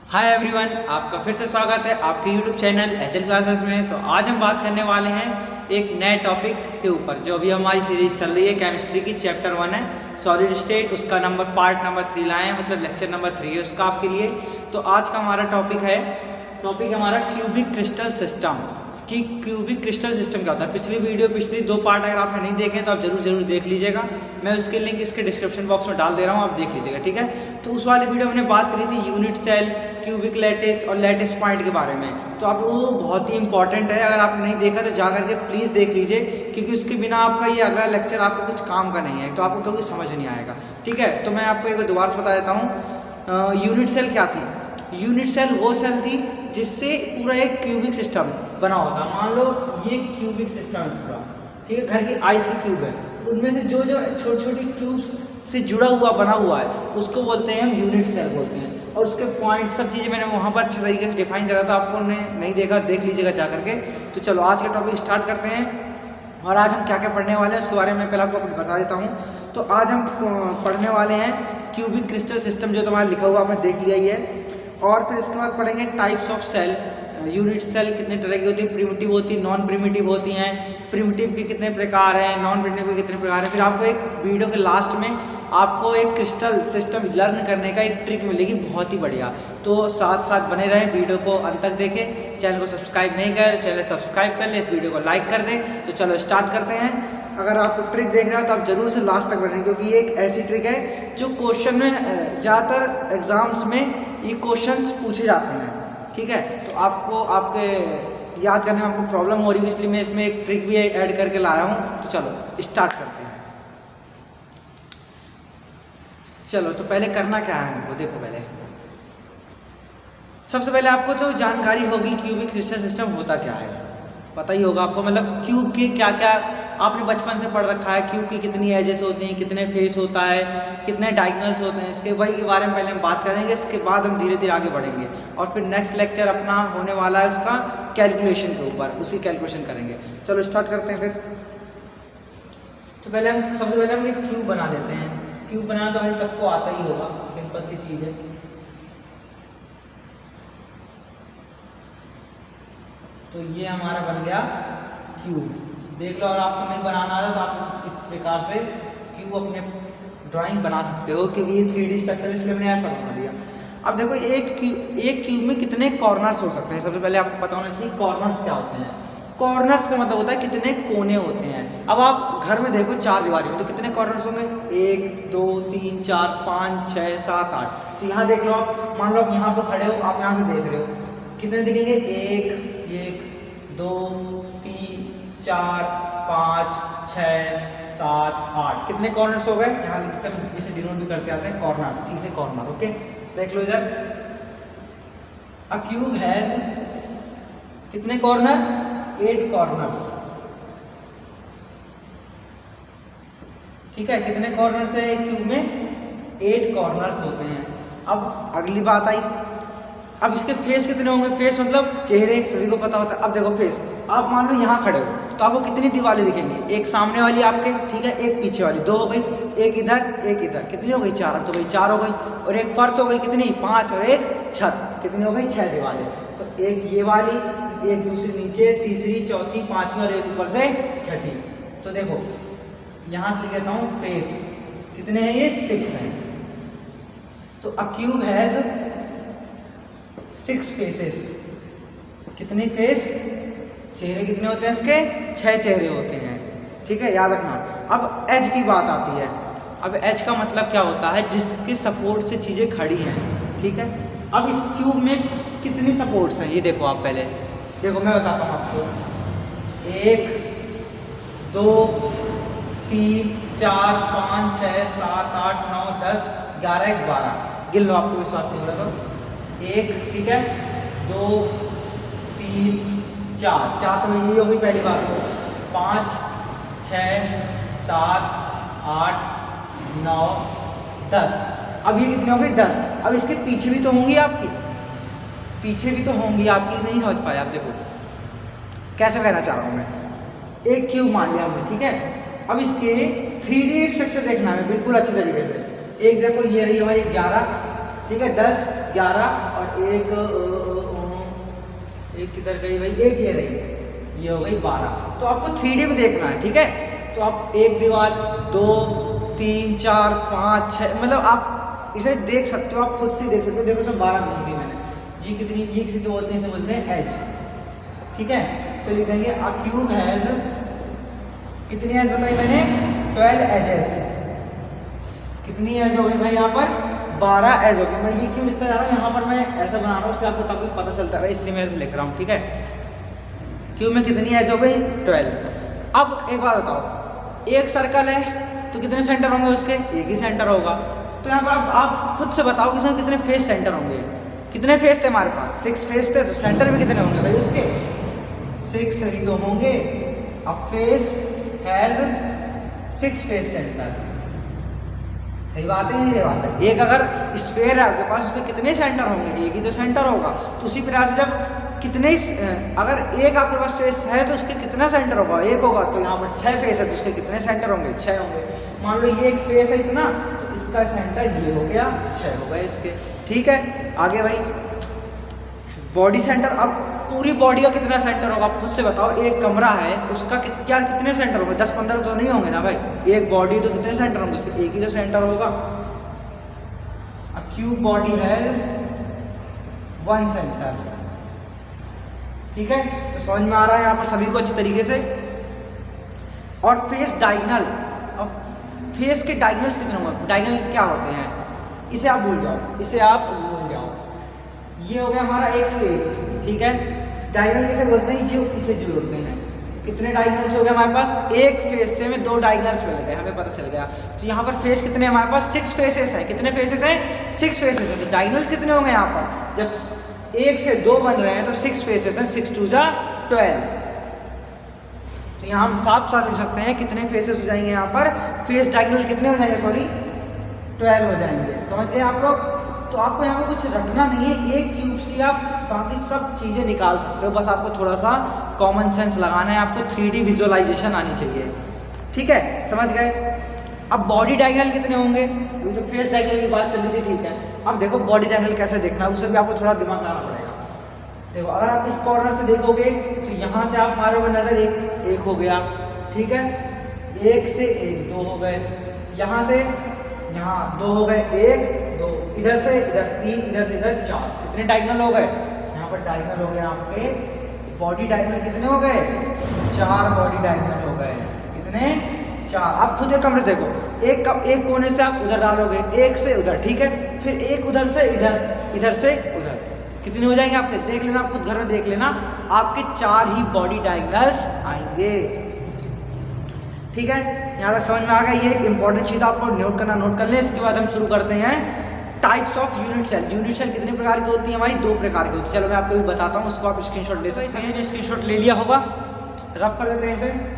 Hi everyone, आपका फिर से स्वागत है आपके यूट्यूब चैनल एचएल क्लासेस में। तो आज हम बात करने वाले हैं एक नए टॉपिक के ऊपर जो अभी हमारी सीरीज चल रही है केमिस्ट्री की। चैप्टर 1 है सॉलिड स्टेट, उसका पार्ट नंबर 3 लाए हैं, मतलब लेक्चर नंबर 3 है उसका आपके लिए। तो आज का हमारा टॉपिक हमारा क्यूबिक क्रिस्टल सिस्टम कि क्यूबिक क्रिस्टल सिस्टम क्या होता है। पिछली 2 पार्ट अगर आपने नहीं देखे तो आप जरूर देख लीजिएगा। मैं उसके लिंक इसके डिस्क्रिप्शन बॉक्स में डाल दे रहा हूँ, आप देख लीजिएगा, ठीक है। तो उस वाली वीडियो में हमने बात करी थी यूनिट सेल, क्यूबिक लैटिस और लैटिस पॉइंट के बारे में। तो आप वो बहुत ही इंपॉर्टेंट है, अगर आपने नहीं देखा तो जा करके प्लीज़ देख लीजिए, क्योंकि उसके बिना आपका ये अगला लेक्चर आपको कुछ काम का नहीं है, तो आपको कभी समझ नहीं आएगा, ठीक है। तो मैं आपको एक बार दोबारा से बता देता हूँ। यूनिट सेल क्या थी? यूनिट सेल वो सेल थी जिससे पूरा एक क्यूबिक सिस्टम बना होता है। मान लो ये क्यूबिक सिस्टम है पूरा, ठीक है, घर की आइस की क्यूब है, उनमें से जो छोटी छोटी क्यूब्स से जुड़ा हुआ बना हुआ है उसको बोलते हैं हम यूनिट सेल बोलते हैं। और उसके पॉइंट सब चीज़ें मैंने वहाँ पर अच्छे तरीके से डिफाइन करा था, आपको नहीं देखा देख लीजिएगा जा करके। तो चलो आज का टॉपिक स्टार्ट करते हैं। और आज हम क्या क्या पढ़ने वाले हैं उसके बारे में पहले आपको बता देता हूँ। तो आज हम पढ़ने वाले हैं क्यूबिक क्रिस्टल सिस्टम, जो तुम्हारा लिखा हुआ आपने देख लिया ही है। और फिर इसके बाद पढ़ेंगे types of cell. Unit cell कितने तरह की होती है, प्रिमिटिव होती है, नॉन प्रिमिटिव होती हैं, प्रिमिटिव के कितने प्रकार हैं, नॉन प्रिमिटिव के कितने प्रकार हैं। फिर आपको एक वीडियो के लास्ट में आपको एक क्रिस्टल सिस्टम लर्न करने का एक ट्रिक मिलेगी, बहुत ही बढ़िया। तो साथ साथ बने रहें, वीडियो को अंत तक देखें। चैनल को सब्सक्राइब नहीं कर, चैनल सब्सक्राइब कर ले, इस वीडियो को लाइक कर दें। तो चलो स्टार्ट करते हैं। अगर आपको ट्रिक देख रहे हो तो आप जरूर से लास्ट तक बनें, क्योंकि ये एक ऐसी ट्रिक है जो क्वेश्चन में ज़्यादातर एग्जाम्स में ये क्वेश्चंस पूछे जाते हैं, ठीक है। तो आपको आपके याद करने में आपको प्रॉब्लम हो रही है, इसलिए मैं इसमें एक ट्रिक भी ऐड करके लाया हूँ। तो चलो स्टार्ट करते हैं। चलो तो पहले करना क्या है हमको, देखो पहले सबसे पहले आपको जो जानकारी होगी क्यूबिक क्रिस्टल सिस्टम होता क्या है पता ही होगा आपको। मतलब क्यूब के क्या क्या आपने बचपन से पढ़ रखा है, क्यूब की कितनी एजेस होती हैं, कितने फेस होता है, कितने डायगोनल्स होते हैं, इसके वही के बारे में पहले हम बात करेंगे। इसके बाद हम धीरे धीरे आगे बढ़ेंगे और फिर नेक्स्ट लेक्चर अपना होने वाला है उसका कैलकुलेशन के ऊपर, उसी कैलकुलेशन करेंगे। चलो स्टार्ट करते हैं फिर। तो सबसे पहले हम एक क्यूब बना लेते हैं। क्यूब बनाना तो भाई सबको आता ही होगा, सिंपल सी चीज़ है। तो ये हमारा बन गया क्यूब, देख लो। और आपको नहीं बनाना आ रहा तो आप कुछ इस प्रकार से क्यूब अपने ड्राइंग बना सकते हो, क्योंकि ये 3D स्ट्रक्चर इसलिए मैंने ऐसा बना दिया। अब देखो एक क्यूब में कितने कॉर्नर्स हो सकते हैं। सबसे पहले आपको पता होना चाहिए कॉर्नर्स क्या होते हैं। कॉर्नर्स का मतलब होता है कितने कोने होते हैं। अब आप घर में देखो 4 दीवारी में तो कितने कॉर्नर्स होंगे, 1 2 3 4 5 6 7 8। तो यहाँ देख लो, आप मान लो आप यहाँ पर खड़े हो, आप यहाँ से देख रहे हो, कितने दिखेंगे, 1 2 3 4 5 6 7 8। कितने कॉर्नर्स हो गए, यहाँ लिखते हैं, इसे डिनोट भी करते आते हैं कॉर्नर, सी से कॉर्नर, ओके। देख लो इधर, अ क्यूब हैज कितने कॉर्नर, 8 कॉर्नर्स, ठीक है। कितने कॉर्नर्स है एक क्यूब में, 8 कॉर्नर्स होते हैं। अब अगली बात आई, अब इसके फेस कितने होंगे। फेस मतलब चेहरे, सभी को पता होता है। अब देखो फेस, आप मान लो यहाँ खड़े हो तो आपको कितनी दीवारें दिखेंगी, एक सामने वाली आपके, ठीक है, एक पीछे वाली, 2 हो गई, एक इधर, कितनी हो गई, 4। अब तो भाई 4 हो गई। और एक फर्श हो गई, कितनी, 5। और एक छत, कितनी हो गई, 6 दीवारें। तो एक ये वाली, एक दूसरी नीचे, तीसरी, चौथी, 5वीं और एक ऊपर से 6ठी। तो देखो यहाँ से लिख देता हूँ फेस, कितने हैं ये, 6 हैं। तो अ क्यूब हैज 6 फेसेस। कितने फेस, चेहरे कितने होते हैं इसके, 6 चेहरे होते हैं, ठीक है, याद रखना। अब एज की बात आती है। अब एज का मतलब क्या होता है, जिसके सपोर्ट से चीज़ें खड़ी हैं, ठीक है। अब इस क्यूब में कितनी सपोर्ट्स हैं ये देखो। आप पहले देखो, मैं बताता हूँ आपको, 1 2 3 4 5 6 7 8 9 10 11 12। गिन लो, आपको विश्वास नहीं हो रहा तो 1, ठीक है, 2 3 4 तो ये हो गई पहली बात। 5 6 7 8 9 10। अब ये कितनी हो गई, 10। अब इसके पीछे भी तो होंगी आपकी, नहीं समझ पाए आप। देखो कैसे कहना चाह रहा हूँ मैं। एक क्यूब मान लिया हमने, ठीक है। अब इसके 3D स्ट्रक्चर देखना है बिल्कुल अच्छे तरीके से। एक देखो ये रही हमारी 11, ठीक है, 10, 11 और एक किधर गई भाई, एक ये रही, ये हो गई 12। तो आपको 3D में देखना है, ठीक है। तो आप एक दीवार, 2, 3, 4, 5, 6, मतलब आप इसे देख सकते हो, आप खुद से देख सकते हो। देखो इसमें 12 लिख दी मैंने, ये कितनी, ये किसी को बोलते हैं, इसे बोलते हैं एज, ठीक है। तो लिख देंगे अ क्यूब हैज, कितनी एज बताई मैंने, 12 एजेस। कितनी एज हो गई भाई यहाँ पर, 12 एज हो गई। मैं ये क्यों लिखता जा रहा हूँ, यहाँ पर मैं ऐसा बना रहा हूँ उसके आपको ताकि पता चलता रहे, इसलिए मैं ऐसे लिख रहा हूँ, ठीक है। क्यूब में कितनी एज हो गई, 12। अब एक बात बताओ, एक सर्कल है तो कितने सेंटर होंगे उसके, एक ही सेंटर होगा। तो यहाँ पर आप खुद से बताओ कि इसमें कितने फेस सेंटर होंगे। कितने फेस थे हमारे पास, 6 फेस थे, तो सेंटर भी कितने होंगे भाई उसके, 6 ही तो होंगे। अब फेस हैज 6 फेस सेंटर, सही बात है, नहीं सही बात है। एक अगर स्फेयर है आपके पास, उसके कितने सेंटर होंगे, एक ही तो सेंटर होगा। तो उसी प्रकार से जब कितने, अगर एक आपके पास फेस है तो उसके कितना सेंटर होगा, एक होगा। तो यहाँ पर 6 फेस है तो उसके कितने सेंटर होंगे, 6 होंगे। मान लो ये एक फेस है इतना, तो इसका सेंटर ये हो गया, 6 हो गए इसके, ठीक है। आगे भाई बॉडी सेंटर, अब पूरी बॉडी का कितना सेंटर होगा आप खुद से बताओ। एक कमरा है उसका क्या कितने सेंटर होंगे, 10-15 तो नहीं होंगे ना भाई। एक बॉडी तो कितने सेंटर होंगे उसके, एक ही तो सेंटर होगा। अ क्यूब बॉडी है 1 सेंटर, ठीक है। तो समझ में आ रहा है यहाँ पर सभी को अच्छी तरीके से। और फेस डायगोनल, अब फेस के डायगोनल्स कितने होंगे, डायगोनल क्या होते हैं, इसे आप भूल जाओ, इसे आप भूल जाओ। ये हो गया हमारा एक फेस, ठीक है। डायगोनल किसे बोलते हैं, जो इसे जोड़ते हैं। कितने डायगोनल्स हो गए हमारे पास, एक फेस से में 2 डायगोनल्स मिल गए, हमें पता चल गया। तो यहाँ पर फेस कितने हमारे पास, 6 फेसेस हैं। कितने फेसेस हैं, 6 फेसेस हैं। तो डायगोनल्स कितने होंगे यहाँ पर, जब 1 से 2 बन रहे हैं तो 6 फेसेस हैं, 6 2 जा 12। तो यहाँ हम साफ साफ लिख सकते हैं कितने फेसेस हो जाएंगे यहाँ पर, फेस डायगोनल कितने हो जाएंगे, सॉरी 12 हो जाएंगे। समझ गए आप लोग। तो आपको यहाँ पर कुछ रखना नहीं है, एक क्यूब से आप बाकी सब चीज़ें निकाल सकते हो, बस आपको थोड़ा सा कॉमन सेंस लगाना है, आपको 3D विजुअलाइजेशन आनी चाहिए, ठीक है, समझ गए। अब बॉडी डायगोनल कितने होंगे, ये तो फेस डायगोनल की बात चल रही थी, ठीक है। अब देखो बॉडी डायगोनल कैसे देखना है, उसे भी आपको थोड़ा दिमाग लगाना पड़ेगा। देखो अगर आप इस कॉर्नर से देखोगे तो यहाँ से आप मारोगे नजर, एक हो गया, ठीक है। 1 से 1 2 हो गए, यहाँ से यहाँ 2 हो गए, 1 2, इधर से इधर 3, इधर से इधर 4। कितने डायगोनल हो गए यहाँ पर, डायगोनल हो गए आपके बॉडी डायगोनल कितने हो गए, 4 बॉडी डायगोनल हो गए। कितने, 4। आप खुद एक कमरे देखो, एक कोने से आप उधर डालोगे, एक से उधर, ठीक है। फिर एक उधर से इधर, इधर से उधर, कितने हो जाएंगे आपके, देख लेना, आप खुद घर में देख लेना, आपके 4 ही बॉडी डायगोनल्स आएंगे, ठीक है। यहाँ तक समझ में आ गया। ये एक इंपॉर्टेंट चीज आपको नोट कर लें। इसके बाद हम शुरू करते हैं types of unit cell. Unit cell कितने प्रकार की होती है हमारी, 2 प्रकार की होती है। चलो मैं आपको भी बताता हूँ, उसको आप स्क्रीनशॉट ले सकते हैं। स्क्रीनशॉट ले लिया होगा, रफ कर देते हैं इसे।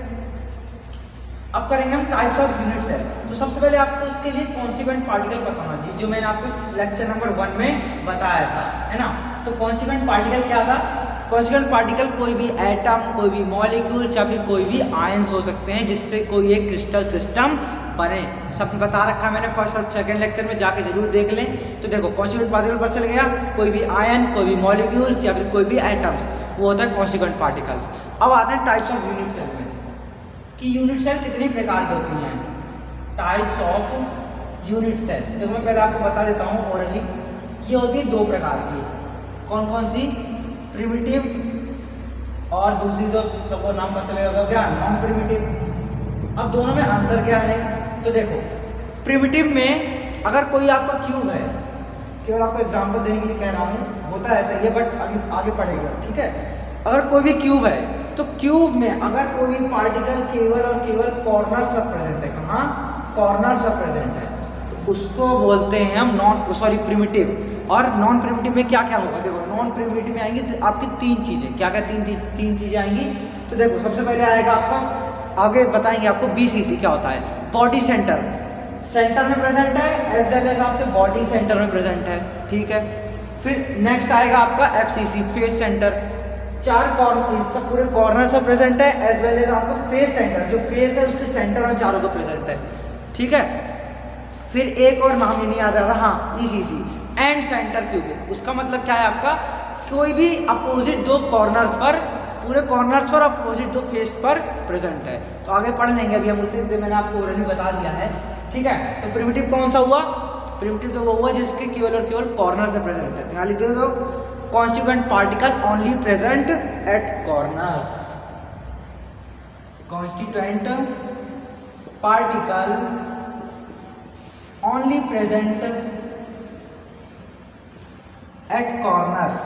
अब करेंगे हम टाइप्स ऑफ यूनिट सेल। तो सबसे पहले आपको इसके लिए कॉन्स्टिट्यूएंट पार्टिकल पता होना चाहिए, जो मैंने आपको लेक्चर नंबर 1 में बताया था, है ना। तो कॉन्स्टिट्यूएंट पार्टिकल क्या था, कॉन्स्टिट्यूएंट पार्टिकल कोई भी एटम, कोई भी मॉलिक्यूल या फिर कोई भी आयंस हो सकते हैं जिससे कोई एक क्रिस्टल सिस्टम बने। सब बता रखा है मैंने फर्स्ट और सेकंड लेक्चर में, जाके जरूर देख लें। तो देखो कॉन्स्टिट्यूएंट पार्टिकल पर चल गया, कोई भी आयन, कोई भी मॉलिक्यूल्स या फिर कोई भी एटम्स, वो होता है कॉन्स्टिट्यूएंट पार्टिकल्स। अब आते हैं टाइप्स ऑफ यूनिट सेल में, कि यूनिट सेल कितने प्रकार की होती हैं। टाइप्स ऑफ यूनिट सेल देखो मैं पहले आपको बता देता हूँ ओरली। ये होती है 2 प्रकार की, कौन कौन सी, प्रिमिटिव और दूसरी जो सबको नाम पता चलेगा क्या, नॉन प्रिमिटिव। अब दोनों में अंतर क्या है, तो देखो प्रिमिटिव में अगर कोई आपका क्यूब है, केवल आपको एग्जांपल देने के लिए कह रहा हूँ, होता है ऐसा ही है बट अभी आगे पढ़ेगा, ठीक है। अगर कोई भी क्यूब है तो क्यूब में अगर कोई भी पार्टिकल केवल और केवल कॉर्नर सब प्रेजेंट है, कहाँ, कॉर्नर सब प्रेजेंट है, तो उसको बोलते हैं हम प्रिमिटिव। और नॉन प्रिमिटिव में क्या क्या होगा, देखो नॉन प्रिमिटिव में आएंगी तो आपकी 3 चीजें, क्या क्या 3 चीजें आएंगी। तो देखो सबसे पहले आएगा आपका, आगे बताएंगे आपको BCC क्या होता है, बॉडी सेंटर, सेंटर में प्रेजेंट है, एज वेल एज आपके बॉडी सेंटर में प्रेजेंट है, ठीक है। फिर नेक्स्ट आएगा आपका FCC, फेस सेंटर, 4 कॉर्नर, सब पूरे कॉर्नर से प्रेजेंट है, एज वेल एज आपका फेस सेंटर, जो फेस है उसके सेंटर में चारों को प्रेजेंट है, ठीक है। फिर एक और नाम नहीं याद आ रहा, हाँ ECC, एंड सेंटर क्यूबिक। उसका मतलब क्या है आपका, कोई भी अपोजिट दो कॉर्नर्स पर, पूरे कॉर्नर्स पर अपोजिट दो फेस पर प्रेजेंट है। तो आगे पढ़ लेंगे, अभी हम उसे मैंने आपको ऑलरेडी बता दिया है, ठीक है। तो प्रिमिटिव कौन सा हुआ, प्रिमिटिव तो वो हुआ जिसके केवल और केवल कॉर्नर से प्रेजेंट है। तो यहाँ लिख दो constituent particle only present at corners, constituent particle only present at corners.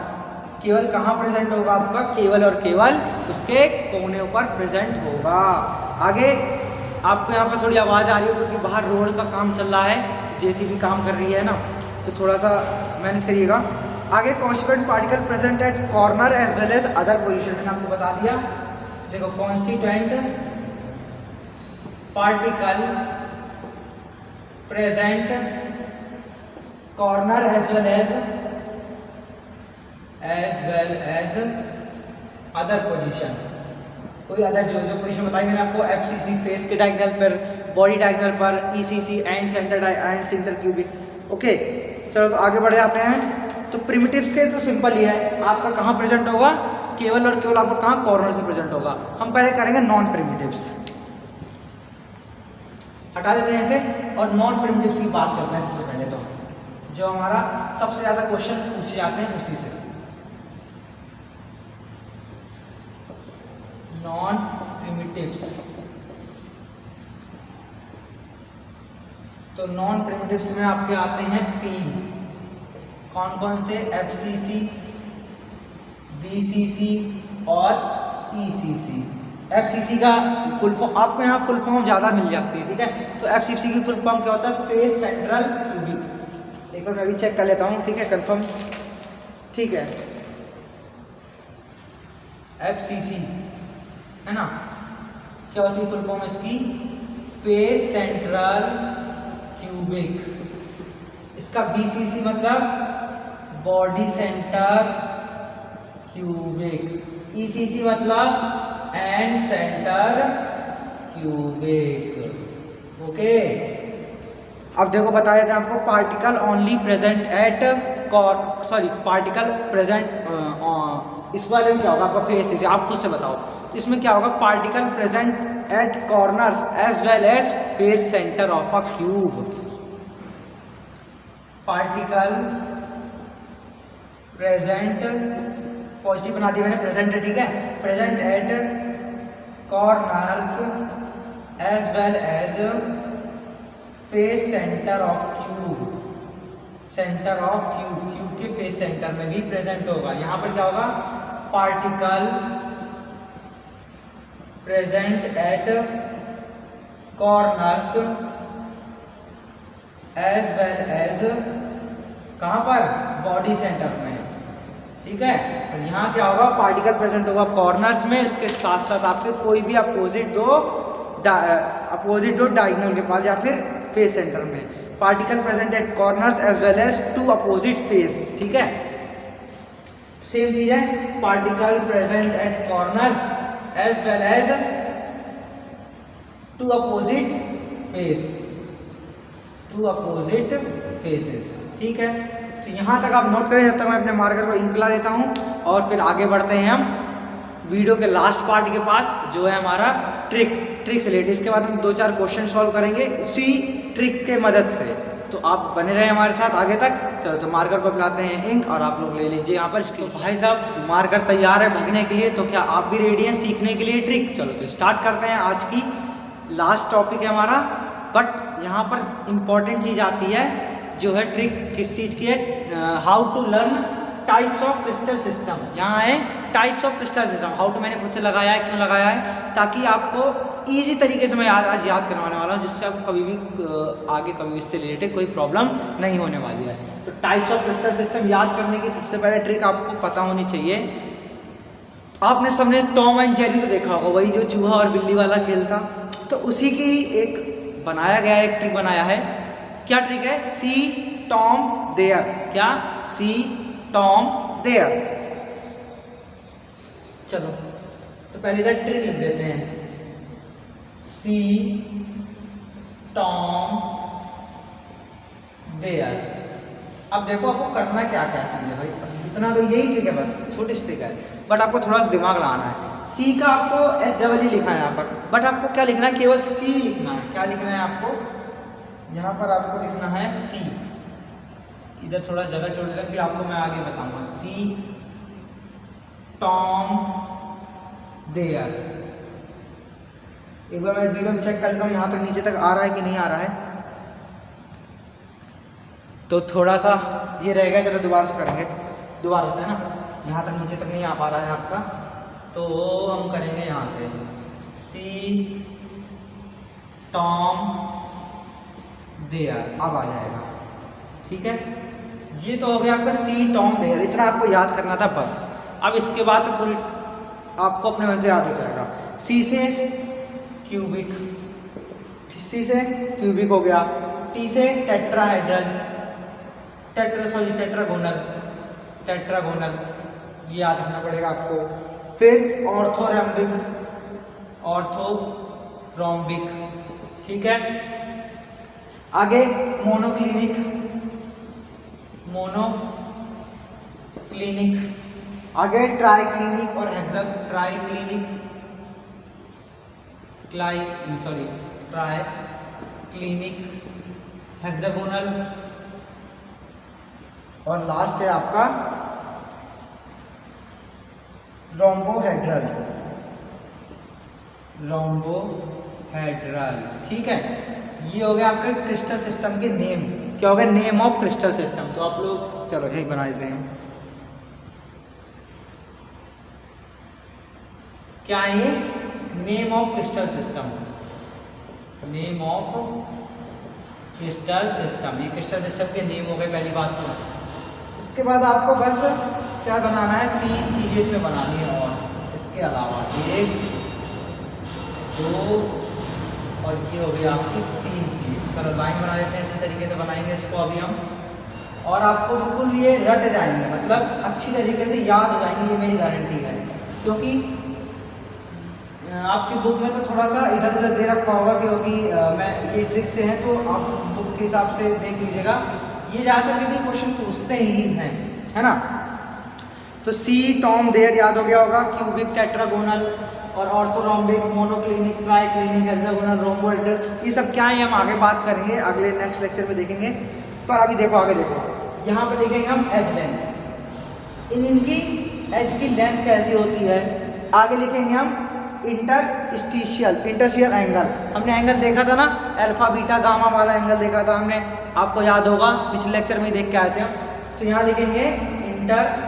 केवल कहाँ प्रेजेंट होगा आपका, केवल और केवल उसके कोने पर प्रेजेंट होगा। आगे आपको यहाँ पर थोड़ी आवाज़ आ रही होगी क्योंकि बाहर रोड का काम चल रहा है, तो जेसीबी काम कर रही है ना, तो थोड़ा सा मैनेज करिएगा। आगे constituent particle present at corner as well as other position, मैंने आपको बता दिया। देखो constituent particle present corner as well as other position. कोई अदर जो पोजीशन बताई मैंने आपको, एफसीसी फेस के डायगोनल पर, बॉडी डायगोनल पर, ECC and centre cubic. Okay चलो तो आगे बढ़ जाते हैं। तो प्रिमिटिव्स के तो सिंपल ही है, आपका कहाँ प्रेजेंट होगा, केवल और केवल आपका कहाँ, कॉर्नर से प्रेजेंट होगा। हम पहले करेंगे नॉन प्रिमिटिव्स, हटा देते हैं इसे और नॉन प्रिमिटिव्स की बात करते हैं। सबसे पहले तो जो हमारा सबसे ज्यादा क्वेश्चन पूछे जाते हैं उसी से, नॉन प्रिमिटिव्स। तो नॉन प्रिमिटिव्स में आपके आते हैं तीन, कौन कौन से, एफसीसी, बीसीसी और ईसीसी। एफसीसी का फुल फॉर्म आपको यहाँ फुल फॉर्म ज़्यादा मिल जाती है, ठीक है। तो एफसीसी की फुल फॉर्म क्या होता है, फेस सेंट्रल क्यूबिक। एक बार मैं भी चेक कर लेता हूँ, ठीक है, कंफर्म, ठीक है। एफसीसी है ना, क्या होती है फुल फॉर्म इसकी, फेस सेंट्रल क्यूबिक। इसका बीसीसी मतलब बॉडी सेंटर क्यूबिक, ईसीसी मतलब एंड सेंटर क्यूबिक। ओके अब देखो बता देते हैं आपको, particle only present at particle present, इस वाले में क्या होगा आपका, फेस से आप खुद से बताओ। तो इसमें क्या होगा, particle present at corners as well as face centre of a cube. Particle present, positive बना दिया मैंने, प्रेजेंट है, ठीक है, present at corners as well as face centre of cube, centre of cube, cube के फेस सेंटर में भी present होगा। यहां पर क्या होगा, particle present at corners as well as, कहां पर, बॉडी सेंटर में, ठीक है। और यहाँ क्या होगा, पार्टिकल प्रेजेंट होगा कॉर्नर्स में, इसके साथ साथ आपके कोई भी अपोजिट दो डायगोनल के पास या फिर फेस सेंटर में। Particle present at corners as well as two opposite face, ठीक है, सेम चीज है, particle present at corners as well as two opposite face, two opposite faces, ठीक है। तो यहाँ तक आप नोट करें, जब तक मैं अपने मार्कर को इंक ला देता हूँ और फिर आगे बढ़ते हैं हम वीडियो के लास्ट पार्ट के पास, जो है हमारा ट्रिक से रिलेटेड। इसके बाद हम 2-4 क्वेश्चन सॉल्व करेंगे इसी ट्रिक के मदद से। तो आप बने रहे हमारे साथ आगे तक। तो मार्कर को पिलाते हैं इंक और आप लोग ले लीजिए यहाँ पर। तो भाई साहब मार्कर तैयार है भगने के लिए, तो क्या आप भी रेडी हैं सीखने के लिए ट्रिक? चलो तो स्टार्ट करते हैं। आज की लास्ट टॉपिक है हमारा, बट यहाँ पर इम्पॉर्टेंट चीज़ आती है जो है ट्रिक किस चीज़ की है, how to learn types of crystal system. यहाँ है types of crystal system. How to मैंने खुद से लगाया है, क्यों लगाया है, ताकि आपको ईजी तरीके से मैं आज याद करवाने वाला हूँ, जिससे आपको कभी भी आगे कभी इससे रिलेटेड कोई प्रॉब्लम नहीं होने वाली है। तो टाइप्स ऑफ क्रिस्टल सिस्टम याद करने की सबसे पहले ट्रिक आपको पता होनी चाहिए। आपने सबने टॉम एंड जेरी तो देखा होगा, वही जो चूहा और बिल्ली वाला खेल था, तो उसी की एक बनाया गया एक ट्रिक बनाया है। क्या ट्रिक है? सी टॉम देयर। क्या? सी टॉम देयर। चलो तो पहले इधर ट्रिक लिख देते हैं, सी टॉम देयर। अब देखो आपको करना क्या क्या चाहिए भाई, इतना तो यही ट्रिक है, बस छोटी ट्रिक है, बट आपको थोड़ा सा दिमाग लगाना है। सी का आपको SEE लिखा है यहाँ पर, बट आपको क्या लिखना है, केवल सी लिखना है। क्या लिखना है आपको, यहाँ पर आपको लिखना है सी। इधर थोड़ा जगह छोड़ देना, फिर आपको मैं आगे बताऊंगा। सी टॉम देयर। एक बार मैं वीडियो में चेक कर लेता हूँ यहाँ तक नीचे तक आ रहा है कि नहीं आ रहा है, तो थोड़ा सा ये रहेगा। चलो दोबारा से करेंगे, दोबारा से, है ना। यहाँ तक नीचे तक नहीं आ पा रहा है आपका, तो हम करेंगे यहाँ से। सी टॉम देयर, अब आ जाएगा, ठीक है। ये तो हो गया आपका सी टॉम देयर, इतना आपको याद करना था बस। अब इसके बाद तो पूरी आपको अपने मन से याद हो जाएगा। सी से क्यूबिक, सी से क्यूबिक हो गया। टी से टेट्राहेड्रल, टेट्रागोनल, टेट्रागोनल, ये याद रखना पड़ेगा आपको। फिर ऑर्थोरैम्बिक, ऑर्थोरॉम्बिक, ठीक है। आगे मोनोक्लिनिक, मोनोक्लिनिक। आगे ट्राइक्लिनिक और ट्राइक्लिनिक, ट्राइक्लिनिक, हेक्सागोनल, और लास्ट है आपका रोम्बोहेड्रल, रोम्बोहेड्रल, ठीक है। ये हो गया आपके क्रिस्टल सिस्टम के नेम। क्या हो गया, नेम ऑफ क्रिस्टल सिस्टम। तो आप लोग चलो यही बना देते हैं। क्या है ये, name of crystal system, name of crystal system. ये क्रिस्टल सिस्टम के नेम हो गए पहली बात तो। इसके बाद आपको बस क्या बनाना है, 3 चीज़ें इसमें बनानी है, और इसके अलावा 1 2 और ये हो गई आपकी 3 चीज़। चलो लाइन बना देते हैं, अच्छी तरीके से बनाएंगे इसको अभी हम, और आपको बिल्कुल ये रट जाएंगे, मतलब अच्छी तरीके से याद हो जाएंगे, ये मेरी गारंटी है। क्योंकि आपकी बुक में तो थोड़ा सा इधर उधर दे रखा होगा, क्योंकि मैं ये ट्रिक से हैं, तो आप बुक के हिसाब से देख लीजिएगा। ये ज़्यादातर भी क्वेश्चन पूछते ही हैं, है ना। तो सी टॉम देयर याद हो गया होगा, क्यूबिक, टेट्रागोनल और ऑर्थोरॉम्बिक, मोनोक्लिनिक, ट्राइक्लिनिक, हेक्सागोनल, रोम्बोहेड्रल, ये सब क्या है हम आगे बात करेंगे, अगले नेक्स्ट लेक्चर में देखेंगे। पर अभी देखो आगे देखो, यहाँ पे लिखेंगे हम एज लेंथ, इनकी एज की लेंथ कैसी होती है। आगे लिखेंगे हम इंटरस्टिशियल एंगल। हमने एंगल देखा था ना, अल्फा बीटा गामा वाला एंगल देखा था हमने, आपको याद होगा, पिछले लेक्चर में ही देख के आए थे हम। तो यहाँ लिखेंगे इंटरस्टिशियल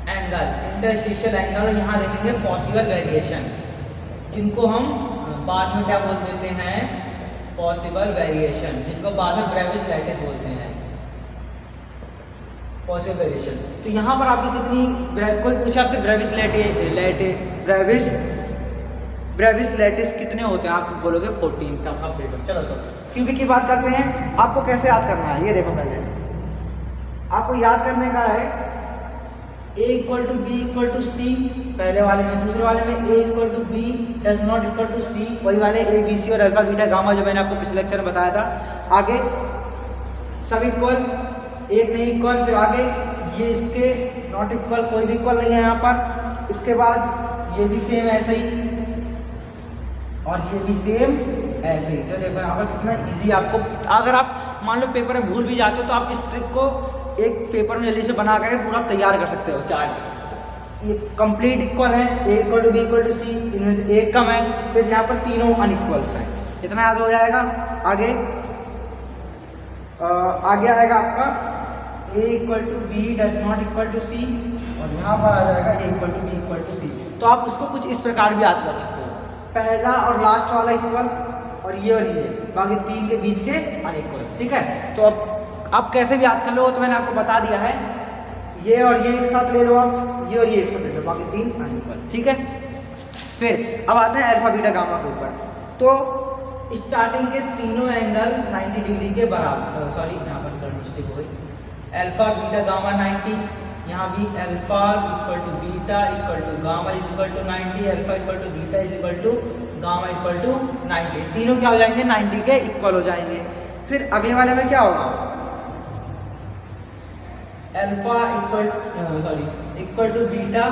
एंगल, और यहाँ देखेंगे पॉसिबल वेरिएशन, जिनको हम बाद में क्या बोल देते हैं, पॉसिबल वेरिएशन, जिनको बाद में ब्रेविस लैटिस बोलते हैं, पॉसिबल वेरिएशन। तो यहाँ पर आपकी कितनी, कोई पूछा आपसे ब्रेविस लैटिस कितने होते हैं, आप बोलोगे 14 का। आप देखो, चलो तो क्यूबिक की बात करते हैं। आपको कैसे याद करना है, ये देखो, पहले आपको याद करने का है A = B = C पहले वाले में, दूसरे वाले में A = B does not = C, वही वाले A B C और अल्फा बीटा गामा जो मैंने आपको पिछले लेक्चर में बताया था। आगे सब इक्वल, एक नहीं इक्वल, फिर आगे ये इसके नॉट इक्वल, कोई भी इक्वल नहीं है यहाँ पर। इसके बाद ये भी सेम ऐसे ही, और ये भी सेम ऐसे ही। तो देखो यहाँ पर कितना इजी आपको, अगर आप मान लो पेपर में भूल भी जाते हो तो आप इस ट्रिक को एक पेपर में जल्दी से बना कर पूरा तैयार कर सकते हो। चार्ट ये कंप्लीट इक्वल है, A = B = C, इनमें से एक कम है, फिर यहाँ पर तीनों अनइक्वल्स हैं। इतना याद हो जाएगा। आगे आएगा आपका A = B does not = C, और यहाँ पर आ जाएगा A = B = C। तो आप इसको कुछ इस प्रकार भी याद कर सकते हो, पहला और लास्ट वाला इक्वल, और ये बाकी 3 के बीच के अनइक्वल, ठीक है। तो अब आप कैसे भी याद कर लो, तो मैंने आपको बता दिया है। ये और ये एक साथ ले लो आप, ये और ये एक साथ ले लो, बाकी 3 अनइक्वल, ठीक है। फिर अब आते हैं अल्फा बीटा गामा के ऊपर। तो स्टार्टिंग के तीनों एंगल 90 डिग्री के बराबर, सॉरी यहाँ पर मिस्टेक हो गई, अल्फा बीटा गामा 90, यहाँ भी alpha = beta = gamma = 90, alpha = beta = gamma equal to 90, तीनों क्या हो जाएंगे 90 के इक्वल हो जाएंगे। फिर अगले वाले में क्या होगा, alpha equal to beta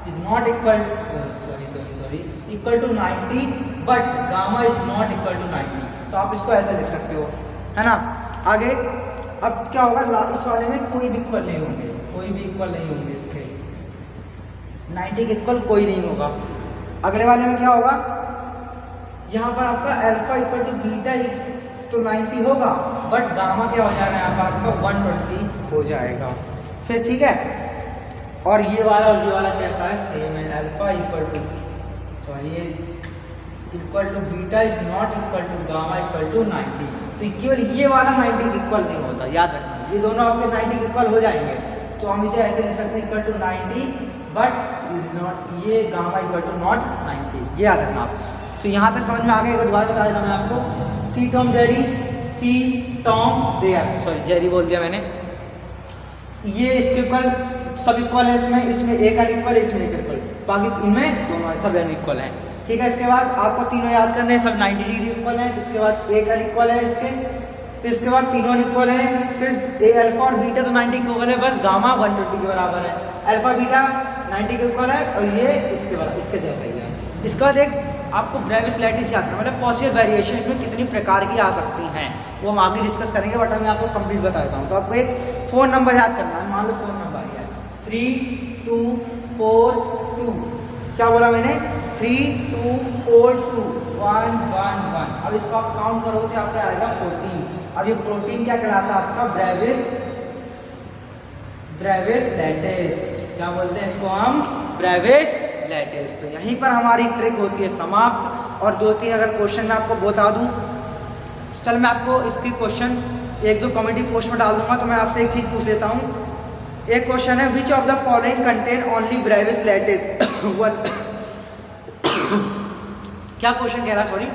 is not equal to 90 but gamma is not equal to 90। तो आप इसको ऐसे लिख सकते हो, है ना। आगे अब क्या होगा, इस वाले में कोई भी इक्वल नहीं होंगे, इसके 90 के इक्वल कोई नहीं होगा। अगले वाले में क्या होगा, यहाँ पर आपका अल्फा इक्वल टू बीटा तो 90 होगा बट गामा क्या हो जाएगा, यहाँ पर आपका 120 हो जाएगा। फिर ठीक है, और ये वाला कैसा है, सेम है, alpha equal to beta is not equal to gamma equal to 90। तो केवल ये वाला 90 के इक्वल नहीं होता, याद रखना, ये दोनों आपके 90 के इक्वल हो जाएंगे। तो हम इसे ऐसे लिख सकते हैं equal to 90 but is not, ये गामा इक्वल टू नॉट 90, ये याद रखना आप। तो यहाँ तक समझ में आ गया। एक बार बता देता मैं आपको, सी टॉम जेरी बोल दिया मैंने, ये इसके इक्वल सब इक्वल है, इसमें एक अनइक्वल है, इसमें एक इक्वल, बाकी इनमें दोनों सब अनइक्वल हैं। ठीक है, इसके बाद आपको तीनों याद करने हैं, सब 90 डिग्री इक्वल है। इसके बाद एक अनइक्वल है इसके, फिर इसके बाद तीनों अनइक्वल हैं, फिर ए अल्फा और बीटा तो 90 के इक्वल है, बस गामा 120 के बराबर है। अल्फा बीटा 90 के इक्वल है और ये इसके जैसा ही है। इसके बाद एक आपको ब्रेविस लैटिस याद करना, मतलब पॉसिबल वेरिएशन इसमें कितनी प्रकार की आ सकती हैं, वो हम आगे डिस्कस करेंगे, बट मैं आपको कंप्लीट बता देता हूँ। तो आपको एक फ़ोन नंबर याद करना है, मान लो फ़ोन नंबर है 3242, क्या बोला मैंने, 32421111। अब इसको आप काउंट करोगे तो आपका आएगा 14। अब ये 14 क्या कहलाता है आपका, ब्रेविस लैटिस, क्या बोलते हैं इसको हम, ब्रेविस लैटिस। तो यहीं पर हमारी ट्रिक होती है समाप्त। और 2-3 अगर क्वेश्चन मैं आपको बता दूं, चल मैं आपको इसकी क्वेश्चन 1-2 कमेटी पोस्ट में डाल दूंगा। तो मैं आपसे एक चीज़ पूछ लेता हूँ, एक क्वेश्चन है, which of the following contain only Brevis lattice. क्या क्वेश्चन कह रहा है, सॉरी,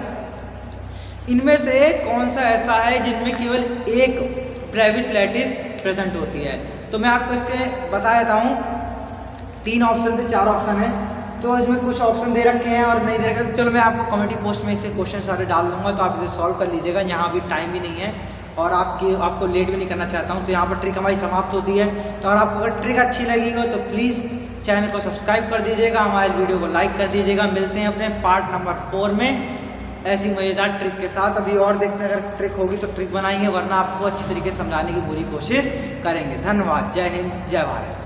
इनमें से कौन सा ऐसा है जिनमें केवल एक ब्रेविस लैटिस प्रेजेंट होती है। तो मैं आपको इसके बता देता हूँ, 3 ऑप्शन थे, 4 ऑप्शन है, तो इसमें कुछ ऑप्शन दे रखे हैं और नहीं दे रखे। तो चलो मैं आपको कमेटी पोस्ट में इसे क्वेश्चन सारे डाल दूंगा, तो आप इसे सॉल्व कर लीजिएगा। यहाँ अभी टाइम भी नहीं है और आपको लेट भी नहीं करना चाहता हूँ। तो यहाँ पर ट्रिक हमारी समाप्त होती है। तो अगर आपको अगर ट्रिक अच्छी लगी हो तो प्लीज़ चैनल को सब्सक्राइब कर दीजिएगा, हमारे वीडियो को लाइक कर दीजिएगा। मिलते हैं अपने पार्ट नंबर 4 में ऐसी मज़ेदार ट्रिक के साथ। अभी और देखते हैं, अगर ट्रिक होगी तो ट्रिक बनाएंगे, वरना आपको अच्छी तरीके से समझाने की पूरी कोशिश करेंगे। धन्यवाद, जय हिंद, जय भारत।